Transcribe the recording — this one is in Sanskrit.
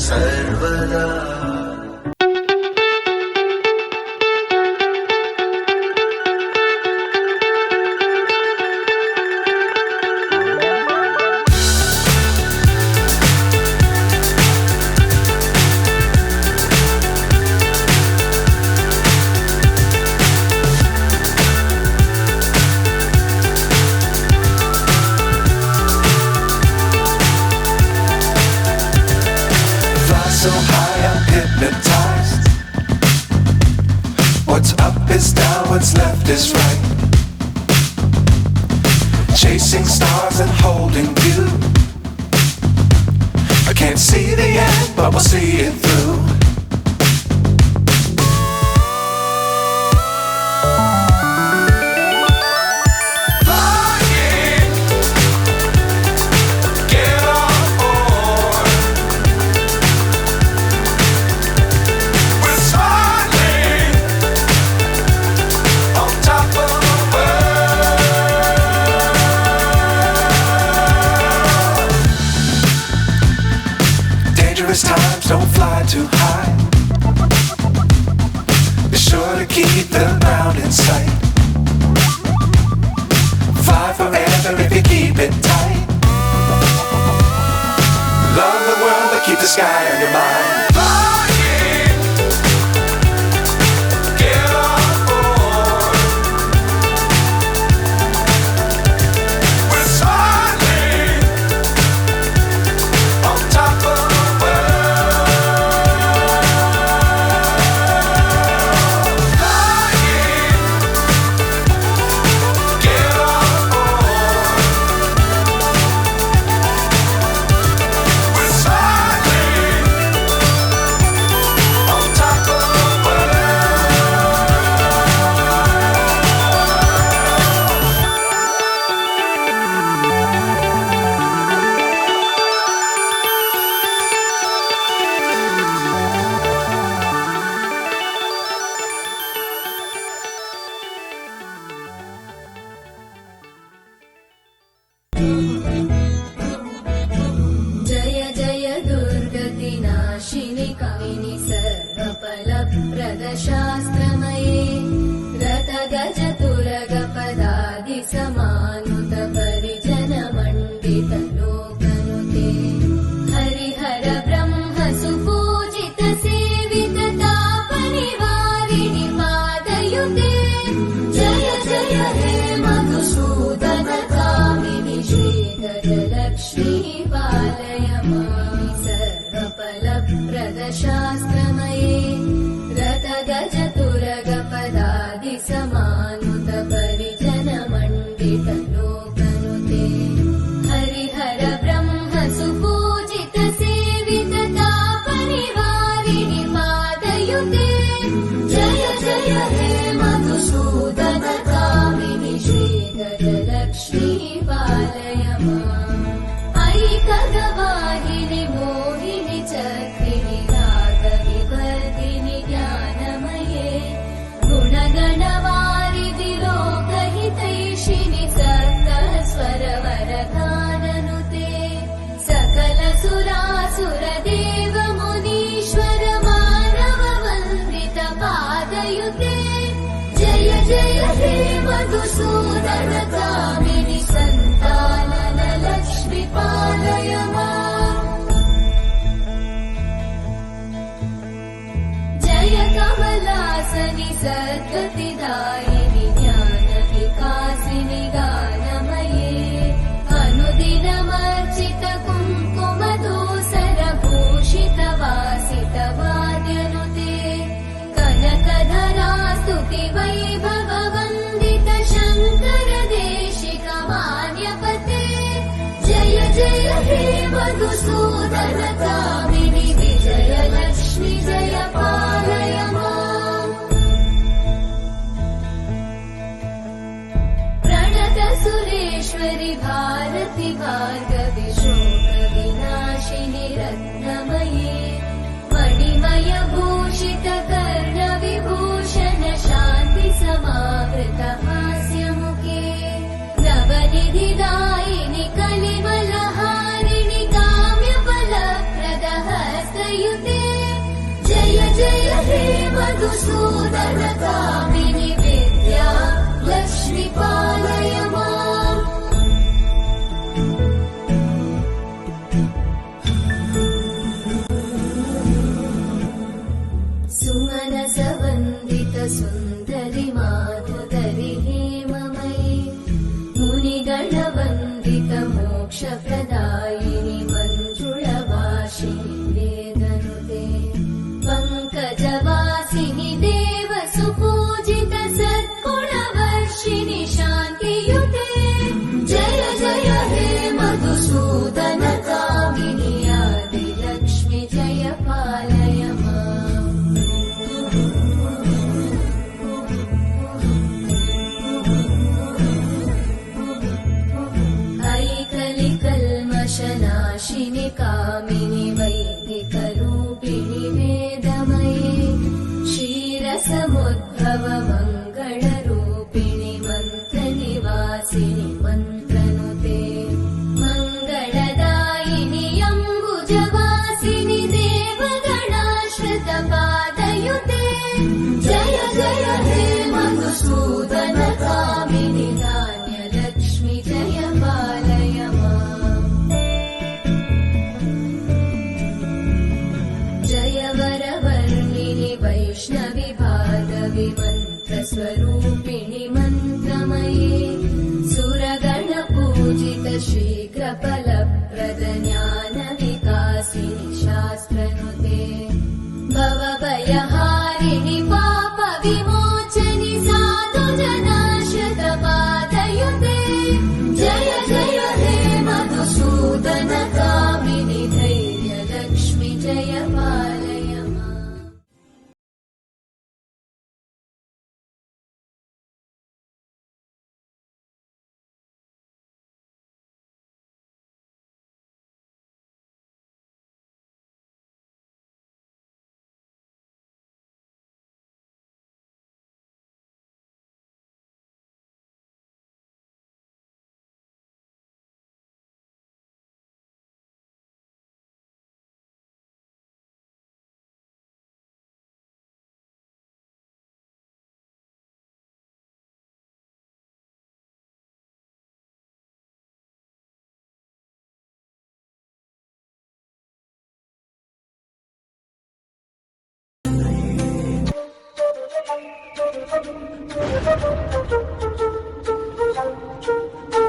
सर्वदा। So high I'm hypnotized. What's up is down, what's left is right. Chasing stars and holding you. I can't see the end, but we'll see it through. Times don't fly too high. Be sure to keep the ground in sight. Fly forever if you keep it tight. Love the world but keep the sky on your mind. जय जय दुर्गतिनाशिनि कामिनि सर्वफलप्रदशास्त्रमये रतगजतुरगपदादिसमानुत परिजनमण्डितलोकनुते हरिहर ब्रह्म सुपूजित सेवित तापनिवारिणि पादयुते जय जय हे मधुसूदन कामिनि श्रीगजलक्ष्मी पालय मां सर्वफलप्रदशास्त्रमये रतगजतुरगपदादिसमानुत परिजनमण्डितलोकनुते हरिहर ब्रह्म सुपूजित सेवित तापनिवारिणि पादयुते जय जय हे मधुसूदन कामिनि श्रीगजलक्ष्मी पालय माम् ऐकगवाहिनि मोहिनि चक्रिणि रागविवर्धिनि ज्ञानमये गुणगणवारिधि लोकहितैषिणि सप्तस्वरवरदाननुते सकलसुरासुरदेव मुनीश्वर मानववन्दित पादयुते जय जय हे मधुसूदन कामिनि सन्तानन लक्ष्मी पालय माम् जय कमलासनि सद्गतिदायिनि ज्ञानविकासिनि गानमये अनुदिनमर्चित कुङ्कुमधूसरभूषित वासित वाद्यनुते कनकधरा स्तुति वैभववन्दित शङ्कर देशिक मान्यपते जय जय हे मधुसूदन कामिनि विजयलक्ष्मी जय पालय माम् प्रणत सुरेश्वरि भारति भार्गवि शोकविनाशिनि रत्नमये मणिमय भूषित कर्णविभूषण शान्ति समावृत हास्यमुखे नवनिधिदायिनि कलिमलहारिणि काम्यफलप्रद हस्तयुते मधुसूदन कामिनि विद्या लक्ष्मी पालय माम् सुमनस वन्दित सुन्दरि माधुकरि हेममयि मुनिगणवन्दित मोक्षप्रदायिनि मञ्जुळवासिनि वेदनुते पङ्कजवासिनि देव सुपूजित सद्गुणवर्षिणि शान्तियुते जय जय हे मधुसूदन कामिनि आदिलक्ष्मि जय पालय माम् ऐकलिकल्मषनाशिनि कामिनि वैदिकरूपिणि वेदमये क्षीरसमुद्भव मङ्गलरूपिणि मन्त्रनिवासिनि मन्त्रनुते मङ्गलदायिनि अम्बुजवासिनि देवगणाश्रितपादयुते जय जय हे मधुसूदन कामिनि धान्यलक्ष्मि जय पालय माम् जय वरवर्णिनि वैष्णवि भार्गवि मन्त्रस्वरूपिणि मन्त्रमये सुरगणपूजित शीघ्रफलप्रद ज्ञानविकासिनि शास्त्रनुते भवभयहारिणि पापविमोचनि साधुजनाश्रितपादयुते जय जय हे मधुसूदन कामिनि धैर्यलक्ष्मि जय पालय माम्